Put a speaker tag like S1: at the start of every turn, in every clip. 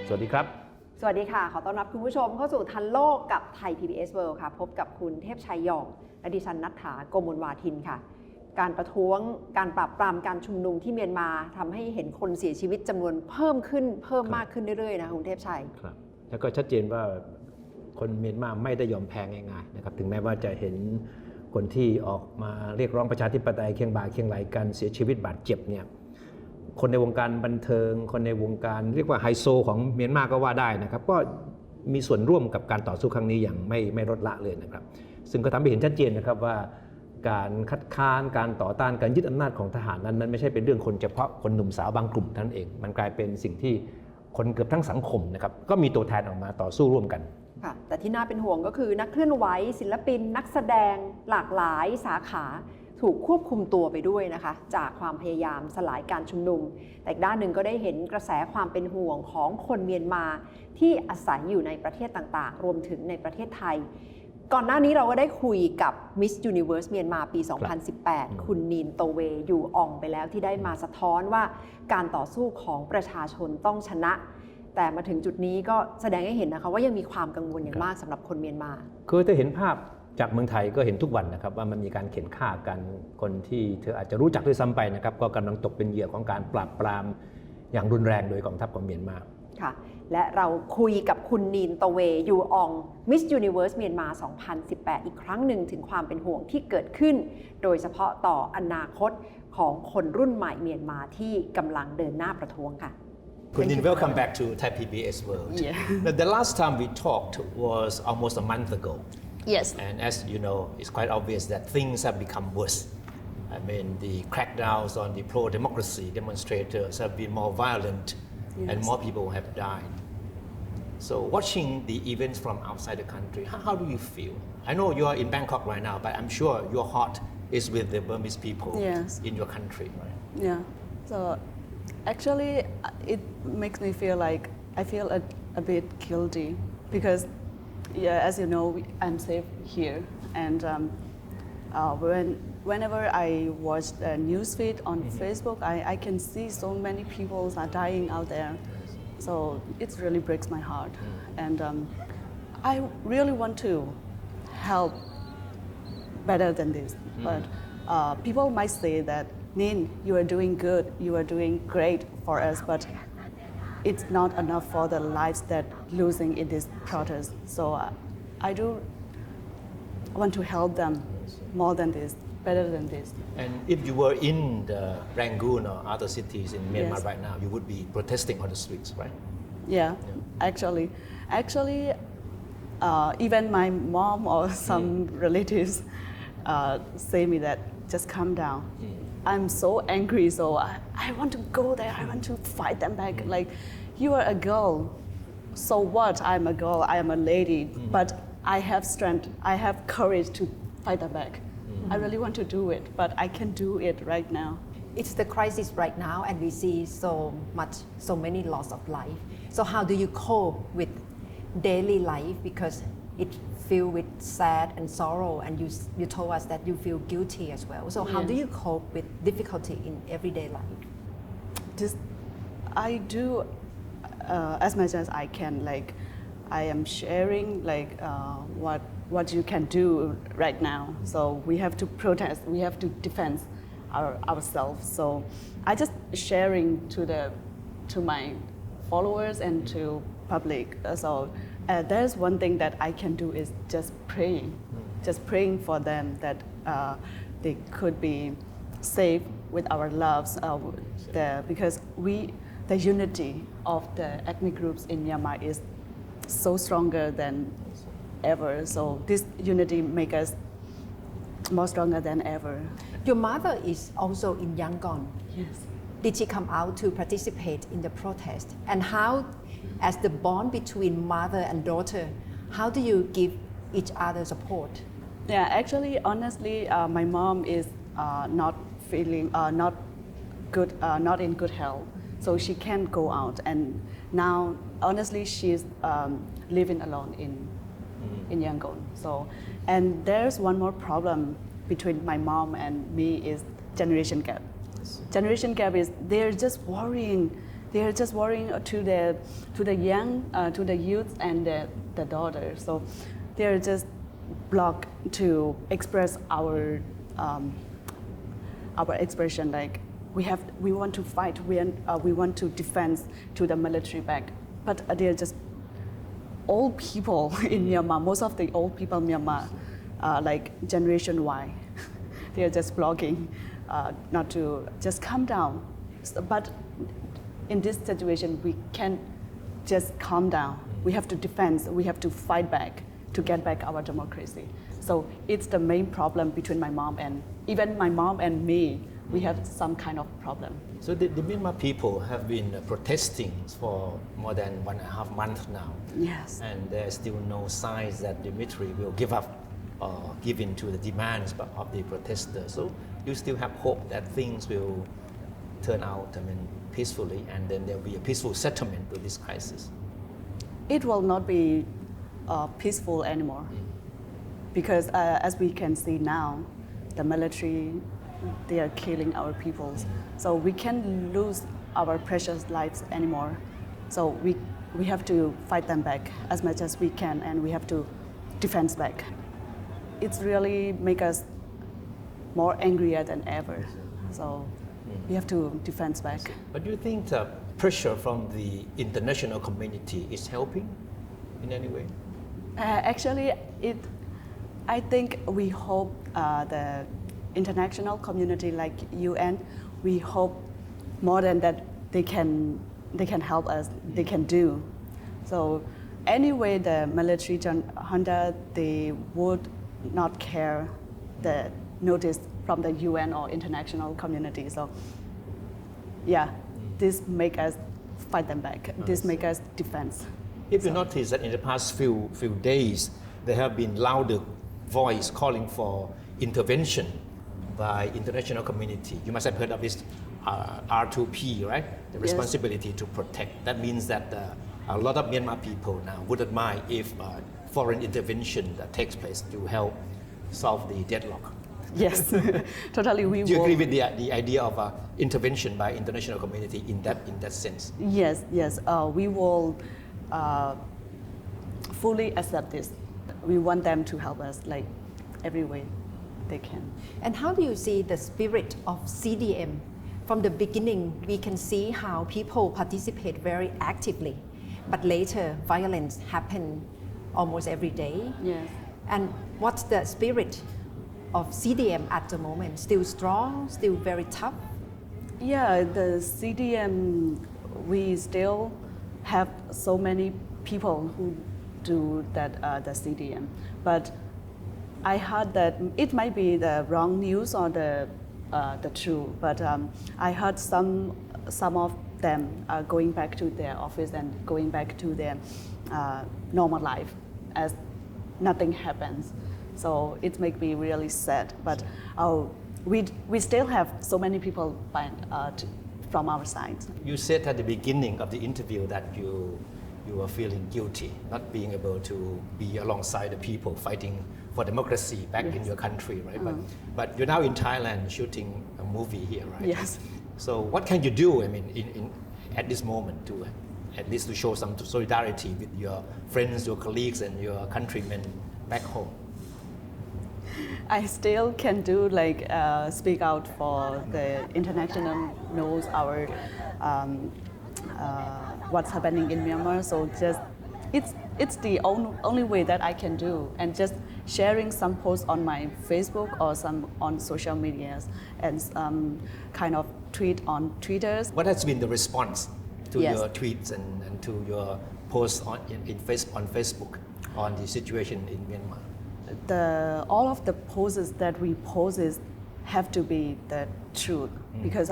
S1: สวัสดีครับ
S2: สวัสดีค่ะขอต้อนรับคุณผู้ชมเข้าสู่ทันโลกกับไทย PBS World ค่ะพบกับคุณเทพชัยหยองและดิฉันณัฐฐา โกมลวาทินค่ะการประท้วงการปราบปรามการชุมนุมที่เมียนมาทำให้เห็นคนเสียชีวิตจำนวนเพิ่มมากขึ้นเรื่อยๆนะคุณเทพชัย
S1: ครับแล้วก็ชัดเจนว่าคนเมียนมาไม่ได้ยอมแพ้ง่ายๆนะครับถึงแม้ว่าจะเห็นคนที่ออกมาเรียกร้องประชาธิปไตยเคียงบ่าเคียงไหลกันเสียชีวิตบาดเจ็บเนี่ยคนในวงการบันเทิงคนในวงการเรียกว่าไฮโซของเมียนมาก็ว่าได้นะครับก็มีส่วนร่วมกับการต่อสู้ครั้งนี้อย่างไม่ลดละเลยนะครับซึ่งก็ทำให้เห็นชัดเจนนะครับว่าการคัดค้านการต่อต้านการยึดอำนาจของทหารนั้นมันไม่ใช่เป็นเรื่องคนเฉพาะคนหนุ่มสาวบางกลุ่มเท่านั้นเองมันกลายเป็นสิ่งที่คนเกือบทั้งสังคมนะครับก็มีตัวแทนออกมาต่อสู้ร่วมกัน
S2: ค่ะแต่ที่น่าเป็นห่วงก็คือนักเคลื่อนไหวศิลปินนักแสดงหลากหลายสาขาถูกควบคุมตัวไปด้วยนะคะจากความพยายามสลายการชุมนุมแต่อีกด้านหนึ่งก็ได้เห็นกระแสความเป็นห่วงของคนเมียนมาที่อาศัยอยู่ในประเทศต่างๆรวมถึงในประเทศไทยก่อนหน้านี้เราก็ได้คุยกับ Miss Universe เมียนมาปี 2018 คุณนีนโตเวอยู่อองไปแล้วที่ได้มาสะท้อนว่าการต่อสู้ของประชาชนต้องชนะแต่มาถึงจุดนี้ก็แสดงให้เห็นนะคะว่ายังมีความกังวลอย่างมากสำหรับคนเมียนมา
S1: คือถ้าเห็นภาพจากเมืองไทยก็เห็นทุกวันนะครับว่ามันมีการเข็นฆ่ากันคนที่เธออาจจะรู้จักด้วยซ้ำไปนะครับก็กำลังตกเป็นเหยื่อของการปราบปรามอย่างรุนแรงโดยกองทัพของเมียนมา
S2: ค่ะและเราคุยกับคุณนีนโตเวยูออง Miss Universe เมียนมา 2018 อีกครั้งหนึ่งถึงความเป็นห่วงที่เกิดขึ้นโดยเฉพาะต่ออนาคตของคนรุ่นใหม่เมียนมาที่กำลังเดินหน้าประท้วงค่ะ
S3: Kunin, welcome back to Thai PBS World.
S2: Yeah.
S3: The last time we talked was almost a month ago.
S2: Yes.
S3: And as you know, it's quite obvious that things have become worse. I mean, the crackdowns on the pro-democracy demonstrators have been more violent, yes. And more people have died. So watching the events from outside the country, how do you feel? I know you are in Bangkok right now, but I'm sure your heart is with the Burmese people,
S4: yes.
S3: In your country, right?
S4: Yeah. So actually, it makes me feel like I feel a bit guilty because, yeah, as you know, I'm safe here, and whenever I watch the newsfeed on Facebook, I can see so many people are dying out there. So it really breaks my heart, and I really want to help better than this. But people might say that, Nin, you are doing good, you are doing great for us, but it's not enough for the lives that losing in this protest. So I do want to help them more than this, better than this.
S3: And if you were in the Rangoon or other cities in Myanmar
S4: Yes.
S3: right now, you would be protesting on the streets, right?
S4: Yeah. Actually, even my mom or some relatives say me that just calm down. I'm so angry, so I want to go there. I want to fight them back. Like, you are a girl, so what? I'm a girl. I am a lady, but I have strength. I have courage to fight them back. I really want to do it, but I can't do it right now.
S2: It's the crisis right now, and we see so many loss of life. So how do you cope with daily life, because it filled with sad and sorrow, and you told us that you feel guilty as well. So how do you cope with difficulty in everyday life?
S4: I do as much as I can. Like, I am sharing like what you can do right now. So we have to protest. We have to defend ourselves. So I just sharing to my followers and to public. So there's one thing that I can do is just praying for them that they could be safe with our loves because the unity of the ethnic groups in Myanmar is so stronger than ever. So this unity makes us more stronger than ever.
S2: Your mother is also in Yangon.
S4: Yes.
S2: Did she come out to participate in the protest? And how, as the bond between mother and daughter, how do you give each other support?
S4: Yeah, actually, honestly, my mom is not in good health, so she can't go out. And now, honestly, she's living alone in Yangon. So, and there's one more problem between my mom and me is generation gap. Generation gap is they're just worrying they are just worrying to the young, to the youth and the daughter. So they are just blocked to express our expression. Like we want to fight, we want to defend to the military back, but they are just old people in Myanmar. Most of the old people in Myanmar, like Generation Y, they are just blocking, not to just calm down. But in this situation, we can't just calm down. We have to defend, we have to fight back to get back our democracy. So it's the main problem between my mom and even my mom and me. We have some kind of problem.
S3: So the Myanmar people have been protesting for more than 1.5 months now.
S4: Yes.
S3: And there's still no signs that the military will give up or give in to the demands of the protesters. So you still have hope that things will turn out, peacefully, and then there will be a peaceful settlement to this crisis.
S4: It will not be peaceful anymore, because as we can see now, the military, they are killing our people. So we can't lose our precious lives anymore. So we have to fight them back as much as we can, and we have to defend back. It's really make us more angrier than ever. So we have to defend back.
S3: But do you think the pressure from the international community is helping in any way?
S4: Actually, I think we hope the international community like UN, we hope more than that they can help us, they can do. So anyway, the military junta, they would not care the notice from the UN or international community. So yeah, this make us fight them back. This make us defense.
S3: If you notice that in the past few days, there have been louder voice calling for intervention by international community. You must have heard of this R2P, right? The responsibility to protect. That means that a lot of Myanmar people now wouldn't mind if foreign intervention that takes place to help solve the deadlock.
S4: Yes, totally.
S3: Do you agree with the idea of intervention by international community in that sense?
S4: Yes. We will fully accept this. We want them to help us like every way they can.
S2: And how do you see the spirit of CDM? From the beginning, we can see how people participate very actively, but later violence happen almost every day.
S4: Yes.
S2: And what's the spirit of CDM at the moment? Still strong, still very tough?
S4: Yeah, the CDM, we still have so many people who do that, the CDM. But I heard that it might be the wrong news or the true, but I heard some of them are going back to their office and going back to their normal life as nothing happens. So it makes me really sad. But we still have so many people from our side.
S3: You said at the beginning of the interview that you are feeling guilty, not being able to be alongside the people fighting for democracy back in your country, right? But you're now in Thailand shooting a movie here, right?
S4: Yes.
S3: So what can you do, at this moment to at least to show some solidarity with your friends, your colleagues, and your countrymen back home?
S4: I still can do speak out for the international knows our what's happening in Myanmar. So just it's the only way that I can do, and just sharing some posts on my Facebook or some on social medias and kind of tweet on Twitters.
S3: What has been the response to your tweets and to your posts on Facebook on the situation in Myanmar?
S4: All of the posts that we post have to be the truth, because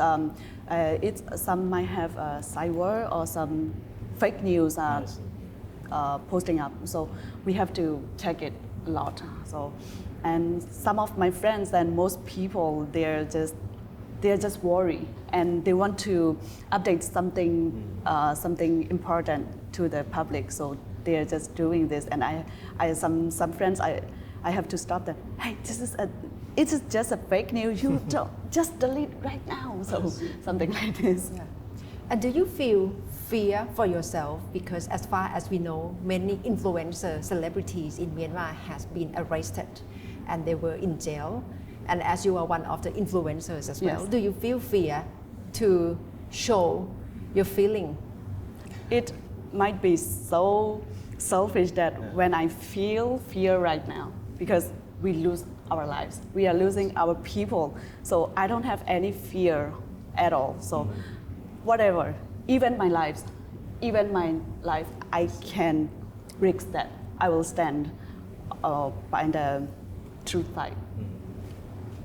S4: it's some might have cyber or some fake news posting up, so we have to check it a lot. So, and some of my friends and most people, they're just worried and they want to update something important to the public, so they're just doing this. And some friends I have to stop them. Hey, it is just a fake news. You don't just delete right now. So something like this.
S2: Yeah. And do you feel fear for yourself? Because as far as we know, many influencer celebrities in Myanmar has been arrested and they were in jail. And as you are one of the influencers as well,
S4: Yes.
S2: do you feel fear to show your feeling?
S4: It might be so selfish that when I feel fear right now, because we lose our lives, we are losing our people, so I don't have any fear at all. So whatever, even my life, I can risk that. I will stand by the truth side.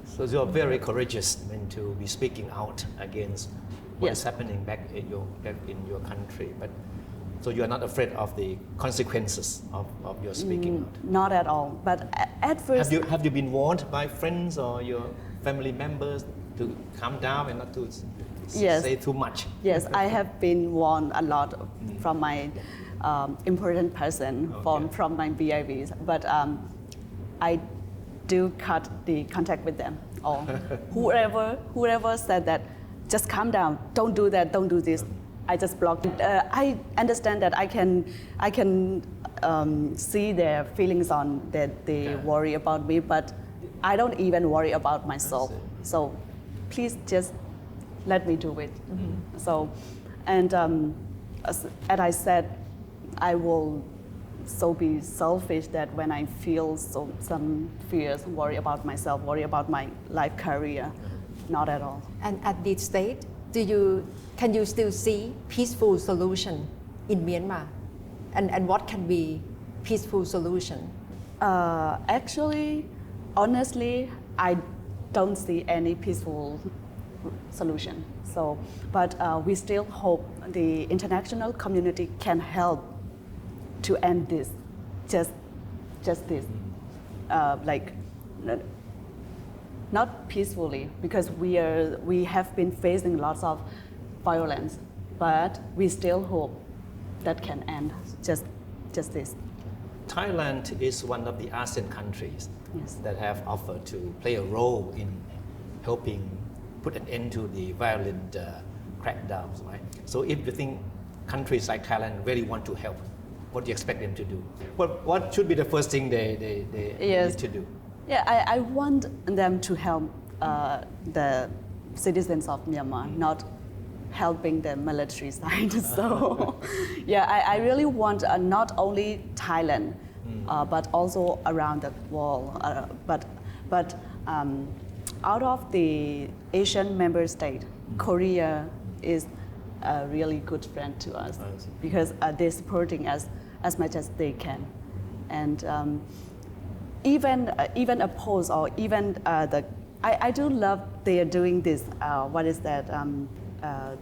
S3: So you are very courageous to be speaking out against what is
S4: Yes.
S3: happening back in your country. But so you are not afraid of the consequences of your speaking out.
S4: Not at all. But at first,
S3: Have you been warned by friends or your family members to calm down and not to
S4: Yes.
S3: say too much?
S4: yes, I have been warned a lot from my important person,
S3: Okay.
S4: from my BIVs, but I do cut the contact with them. Or whoever said that, just calm down, don't do that, don't do this. I just blocked it. I understand that I can see their feelings on that they
S3: Okay.
S4: worry about me, but I don't even worry about myself. So please just let me do it. So, and as I said, I will so be selfish that when I feel some fears, worry about myself, worry about my life career, not at all.
S2: And at this stage, can you still see peaceful solution in Myanmar? And what can be peaceful solution?
S4: Actually, honestly, I don't see any peaceful solution. So, but we still hope the international community can help to end this, just this, like not peacefully, because we have been facing lots of violence, but we still hope that can end, just this.
S3: Thailand is one of the ASEAN countries
S4: Yes.
S3: that have offered to play a role in helping put an end to the violent crackdowns, right? So if you think countries like Thailand really want to help, what do you expect them to do? What should be the first thing they
S4: Yes.
S3: need to do?
S4: Yeah, I want them to help the citizens of Myanmar, not helping the military side. So, yeah, I really want not only Thailand, but also around the world. But out of the Asian member state, Korea is a really good friend to us because they're supporting us as much as they can, and even oppose or even I do love they are doing this. What is that?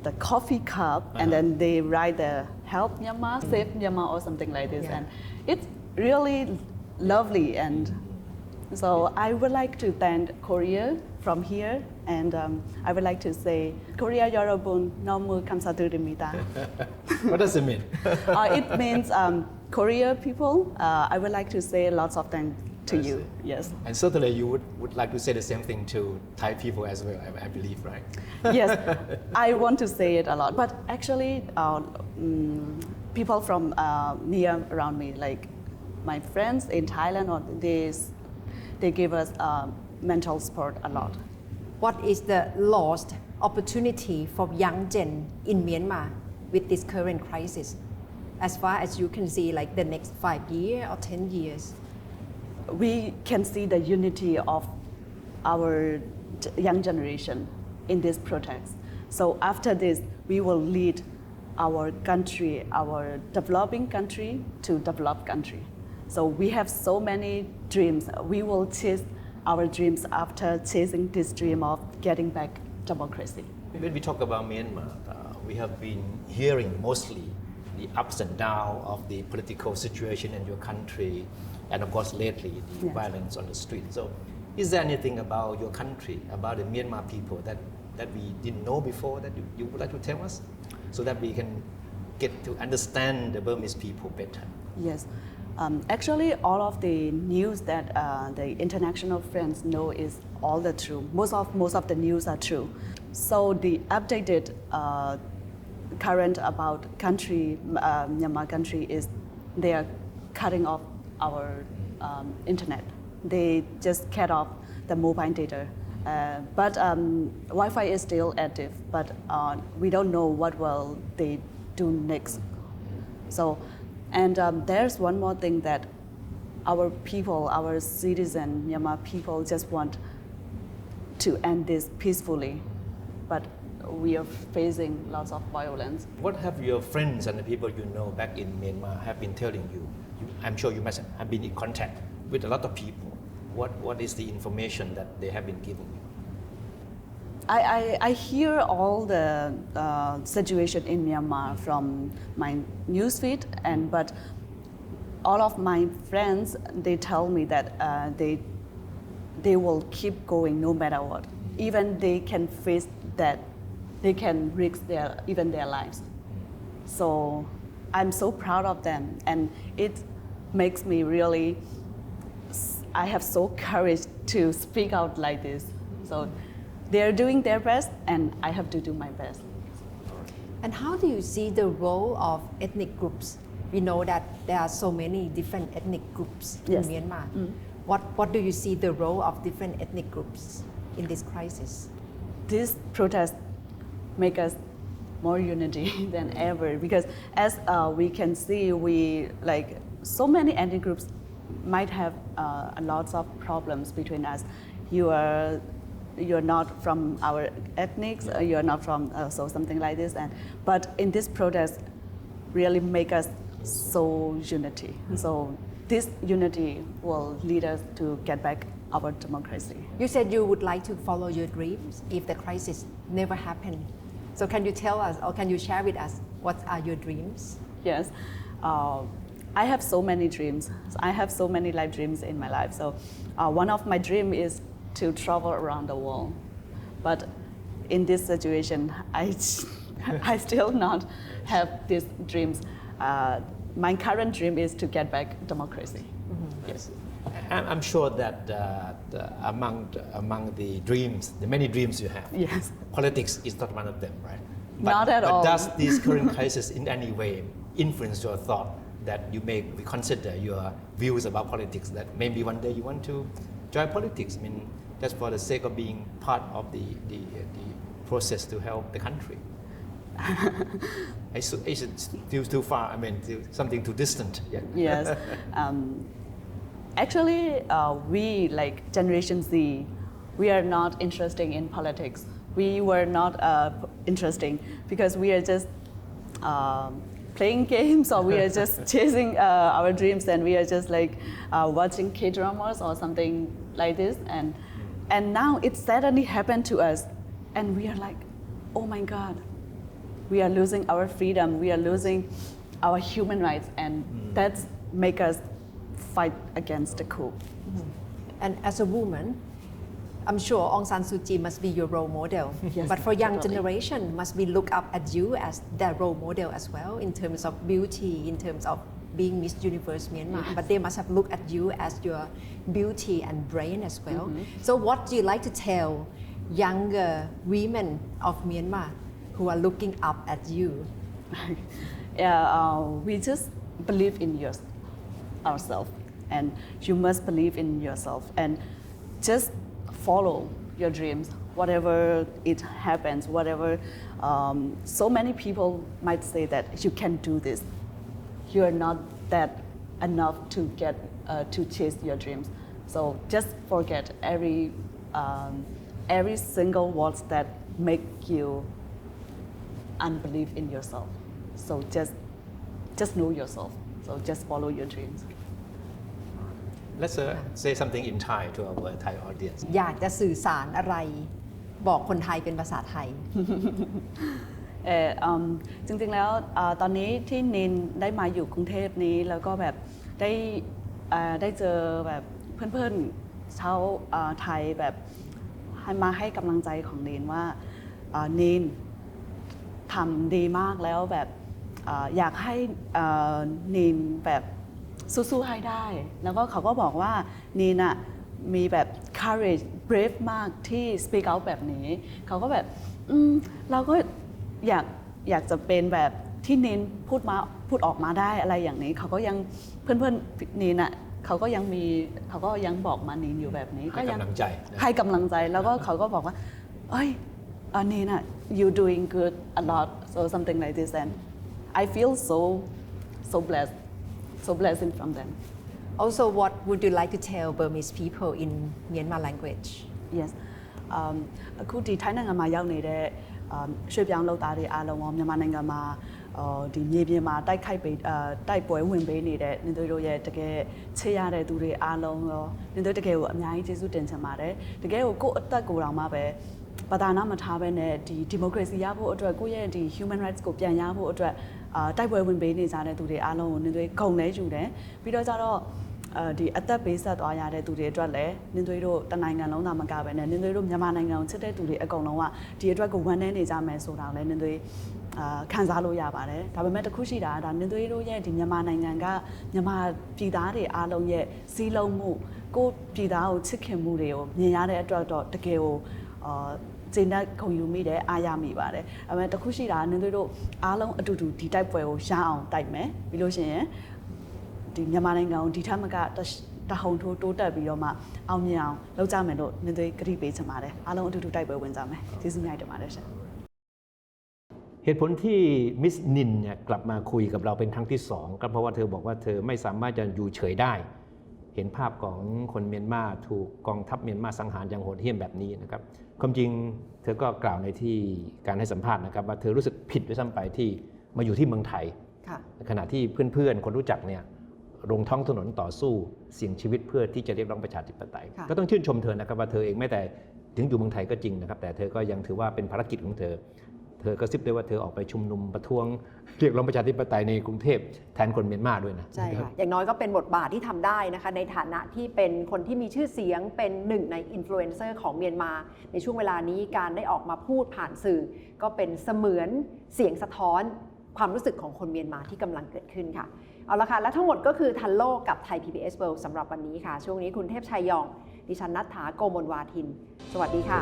S4: The coffee cup, and then they write the help Myanmar, save Myanmar, or something like this, and it's really lovely. And so I would like to thank Korea from here, and I would like to say Korea 여러분 너무 감사드립니다.
S3: What does it mean?
S4: It means Korea people. I would like to say lots of thanks to
S3: I
S4: you.
S3: see.
S4: Yes.
S3: And certainly you would like to say the same thing to Thai people as well, I believe, right?
S4: Yes, I want to say it a lot, but actually, people from near around me, like my friends in Thailand, or they give us mental support a lot.
S2: What is the lost opportunity for young gen in Myanmar with this current crisis? As far as you can see, like the next 5 years or 10 years?
S4: We can see the unity of our young generation in this protest. So after this, we will lead our country, our developing country to developed country. So we have so many dreams. We will chase our dreams after chasing this dream of getting back democracy.
S3: When we talk about Myanmar, we have been hearing mostly the ups and downs of the political situation in your country, and of course lately the
S4: Yes.
S3: violence on the street. So is there anything about your country, about the Myanmar people that we didn't know before that you would like to tell us, so that we can get to understand the Burmese people better?
S4: Yes. Actually, all of the news that the international friends know is all the true. Most of the news are true. So the updated current about country, Myanmar country is they are cutting off our internet. They just cut off the mobile data. But Wi-Fi is still active, but we don't know what will they do next. So, and there's one more thing that our people, our citizen, Myanmar people just want to end this peacefully, but we are facing lots of violence.
S3: What have your friends and the people you know back in Myanmar have been telling you? I'm sure you must have been in contact with a lot of people. What is the information that they have been giving you?
S4: I hear all the situation in Myanmar from my newsfeed, but all of my friends, they tell me that they will keep going no matter what. Even they can face that, they can risk even their lives. So I'm so proud of them, and it makes me really, I have so courage to speak out like this. So they're doing their best, and I have to do my best.
S2: And how do you see the role of ethnic groups? We know that there are so many different ethnic groups
S4: Yes.
S2: in Myanmar. What do you see the role of different ethnic groups in this crisis?
S4: This protest make us more unity than ever, because as we can see, we like so many ethnic groups might have lots of problems between us. You're not from our ethnics, you're not from so something like this, but in this protest really make us so unity. So this unity will lead us to get back our democracy.
S2: You said you would like to follow your dreams if the crisis never happened. So can you tell us, or can you share with us, what are your dreams?
S4: Yes, I have so many dreams. I have so many life dreams in my life. So one of my dream is to travel around the world. But in this situation, I still not have these dreams. My current dream is to get back democracy.
S3: Yes. I'm sure that among the dreams, the many dreams you have,
S4: Yes.
S3: politics is not one of them, right?
S4: Not at all.
S3: But does this current crisis in any way influence your thought that you may reconsider your views about politics, that maybe one day you want to join politics? I mean, just for the sake of being part of the process to help the country. It's still too far. I mean, something too distant. Yeah.
S4: Yes. Actually, we like Generation Z, we are not interested in politics. We were not interesting because we are just playing games, or we are just chasing our dreams, and we are just like watching K-dramas or something like this. And now it suddenly happened to us, and we are like, oh my God, we are losing our freedom, we are losing our human rights, and that's make us fight against the coup.
S2: And as a woman, I'm sure Aung San Suu Kyi must be your role model.
S4: Yes,
S2: but for young
S4: totally.
S2: generation, must be look up at you as their role model as well, in terms of beauty, in terms of being Miss Universe Myanmar.
S4: Yes.
S2: But they must have looked at you as your beauty and brain as well. So what do you like to tell younger women of Myanmar who are looking up at you?
S4: Yeah, we just believe in ourselves, and you must believe in yourself, and just follow your dreams, whatever it happens, whatever. So many people might say that you can do this. You are not that enough to get to chase your dreams. So just forget every single words that make you unbelieve in yourself. So just know yourself. So just follow your dreams.
S3: Let's say something in Thai to our Thai audience.
S2: อยากจะสื่อสารอะไรบอกคนไทยเป็นภาษาไทย
S4: จริงๆแล้วตอนนี้ที่นินได้มาอยู่กรุงเทพนี้แล้วก็แบบได้เจอแบบเพื่อนๆชาวไทยแบบมาให้กำลังใจของนินว่านินทำดีมากแล้วแบบอยากให้นินแบบสู้ๆให้ได้แล้วก็เขาก็บอกว่านินอะมีแบบ courage brave มากที่ speak out แบบนี้เขาก็แบบเราก็อย อยากจะเป็นแบบที่นินพูดออกมาได้อะไรอย่างนี้เขาก็ยังเพื่อนนินอ่ะเขาก็ยังบอกมานินอยู่แบบนี้
S3: ให้กำลังใจ
S4: ให้กำลังใจแล้วก็เขาก็บอกว่าเอ้ยนินอ่ะ you doing good a lot so something like this and I feel so blessing from them.
S2: Also, what would you like to tell Burmese people in Myanmar language?
S4: Yes. အခုဒီထိုင်းနိုင်ငံမှာရောက်နေတဲ့ရွှေပြောင်းလုပ်သားတွေအားလုံးရောမြန်မာနိုင်ငံမှာဒီမြေပြင်မှာတိုက်ပွဲဝင်ပေးနေတဲ့နင်တို့ရဲ့တကယ်ချစ်ရတဲ့သူတွေအားလုံးရောနင်တို့တကယ်ကိုအများကြီးကျေးဇူးတင်ချင်ပါတယ်တကယ်ကိုကိုယ့်အသက်ကိုယ်တော်မှပဲဘာသာနာမထားဘဲနဲ့ဒီဒီမိုကရေစီရဖို့အတွက်ကိုယ့်ရဲ့ဒီ human rights ကိုပြန်ရဖို့အတွက်တိုက်ပွဲဝင်ပေးနေကြတဲ့သူတွေအားလုံးကိုနင်တို့ဂုဏ်လဲယူတယ်ပြီးတော့ကြတော့ဒီအသက်ပေးဆက်သွားရတဲ့သူတွေအတွက်လည်းနင်တို့တနိုင်ငံလုံးသာမကပဲနဲ့နင်တို့မြန်မာနိုင်ငံကိုချစ်တဲ့သူတွေအကုန်လုံးကဒီအတွက်ကိုဝမ်းနည်းနေကြမယ်ဆိုတာလည်းနင်တို့ခံစားလို့ရပါတယ်ဒါပေမဲ့တခုရှိတာဒါနင်တို့ရဲ့ဒီမြန်မာနိုင်ငံကမြန်မာပြည်သားတွေအားလုံးရဲ့စီးလုံးမှုကိုပြည်သားကိုချစ်ခင်မှုတွေကိုမြင်ရတဲ့အတွက်တော့တကယ်ကိုကျင်းတဲ့ခုံယူမိတယ်အားရမိပါတယ်ဒါပေမဲ့တခုရှိတာနင်တို့အားလုံးအတူတူဒီတိုက်ပွဲကိုရအောင်တိုက်မယ်ပြီးလို့ရှိရင်ဒီမြန်မာနိုင်ငံကိုဒီထက်မကတဟုန်ထိုးတိုးတက်ပြီးတော့မှအောင်မြင်အောင်လုပ်ကြမယ်လို့နင်တို့ကတိပေးချင်ပါတယ်အားလုံးအတူတူတိုက်ပွဲဝင်ကြမယ်ကျေးဇူးများတင်ပါတယ်ရှင်
S1: เหตุผลที่มิสนินเนี่ยกลับมาคุยกับเราเป็นครั้งที่2ก็เพราะว่าเธอบอกว่าเธอไม่สามารถจะอยู่เฉยได้เห็นภาพของคนเมียนมาถูกกองทัพเมียนมาสังหารอย่างโหดเหี้ยมแบบนี้นะครับความจริงเธอก็กล่าวในที่การให้สัมภาษณ์นะครับว่าเธอรู้สึกผิดด้วยซ้ำไปที่มาอยู่ที่เมืองไทยขณะที่เพื่อนๆคนรู้จักเนี่ยลงท้องถนนต่อสู้เสี่ยงชีวิตเพื่อที่จะเรียกร้องประชาธิปไตยก็ต้องชื่นชมเธอนะครับว่าเธอเองแม้แต่ถึงอยู่เมืองไทยก็จริงนะครับแต่เธอก็ยังถือว่าเป็นภารกิจของเธอก็ซิบด้วยว่าเธอออกไปชุมนุมประท้วงเรียกร้องประชาธิปไตยในกรุงเทพแทนคนเมียนมาด้วยนะ
S2: ใช่ค่ะอย่างน้อยก็เป็นบทบาทที่ทำได้นะคะในฐานะที่เป็นคนที่มีชื่อเสียงเป็นหนึ่งในอินฟลูเอนเซอร์ของเมียนมาในช่วงเวลานี้การได้ออกมาพูดผ่านสื่อก็เป็นเสมือนเสียงสะท้อนความรู้สึกของคนเมียนมาที่กำลังเกิดขึ้นค่ะเอาละค่ะและทั้งหมดก็คือทันโลกกับ Thai PBS World สำหรับวันนี้ค่ะช่วงนี้คุณเทพชัยยองดิฉันณัฐฐา โกมลวาทินสวัสดีค่ะ